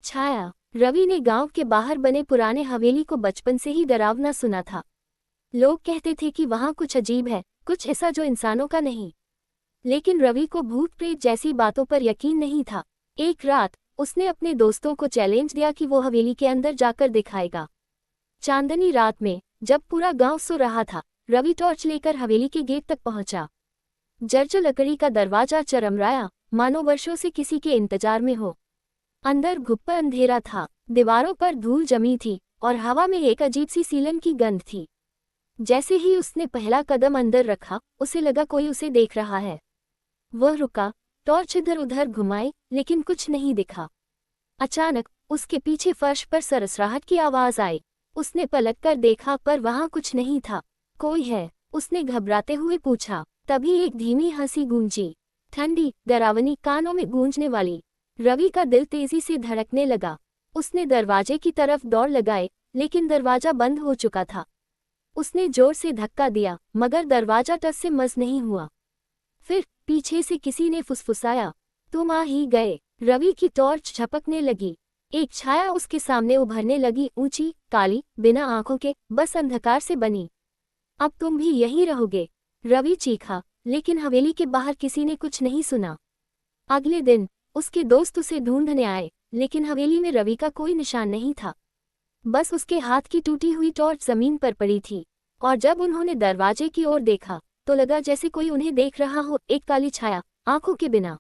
छाया। रवि ने गांव के बाहर बने पुराने हवेली को बचपन से ही डरावना सुना था। लोग कहते थे कि वहां कुछ अजीब है, कुछ ऐसा जो इंसानों का नहीं। लेकिन रवि को भूत प्रेत जैसी बातों पर यकीन नहीं था। एक रात उसने अपने दोस्तों को चैलेंज दिया कि वो हवेली के अंदर जाकर दिखाएगा। चांदनी रात में जब पूरा गांव सो रहा था, रवि टॉर्च लेकर हवेली के गेट तक पहुंचा। जर्जर लकड़ी का दरवाजा चरमराया, मानो वर्षों से किसी के इंतजार में हो। अंदर घुप्पा अंधेरा था, दीवारों पर धूल जमी थी और हवा में एक अजीब सी सीलन की गंध थी। जैसे ही उसने पहला कदम अंदर रखा, उसे लगा कोई उसे देख रहा है। वह रुका, टॉर्च इधर उधर घुमाई, लेकिन कुछ नहीं दिखा। अचानक उसके पीछे फर्श पर सरसराहट की आवाज आई। उसने पलट कर देखा पर वहां कुछ नहीं था। कोई है? उसने घबराते हुए पूछा। तभी एक धीमी हंसी गूंजी, ठंडी, डरावनी, कानों में गूंजने वाली। रवि का दिल तेजी से धड़कने लगा। उसने दरवाजे की तरफ दौड़ लगाए, लेकिन दरवाजा बंद हो चुका था। उसने जोर से धक्का दिया, मगर दरवाजा टस से मस नहीं हुआ। फिर पीछे से किसी ने फुसफुसाया, तुम आ ही गए। रवि की टॉर्च झपकने लगी। एक छाया उसके सामने उभरने लगी, ऊंची, काली, बिना आंखों के, बस अंधकार से बनी। अब तुम भी यहीं रहोगे? रवि चीखा, लेकिन हवेली के बाहर किसी ने कुछ नहीं सुना। अगले दिन उसके दोस्त उसे ढूंढने आए, लेकिन हवेली में रवि का कोई निशान नहीं था। बस उसके हाथ की टूटी हुई टॉर्च जमीन पर पड़ी थी। और जब उन्होंने दरवाजे की ओर देखा, तो लगा जैसे कोई उन्हें देख रहा हो, एक काली छाया, आंखों के बिना।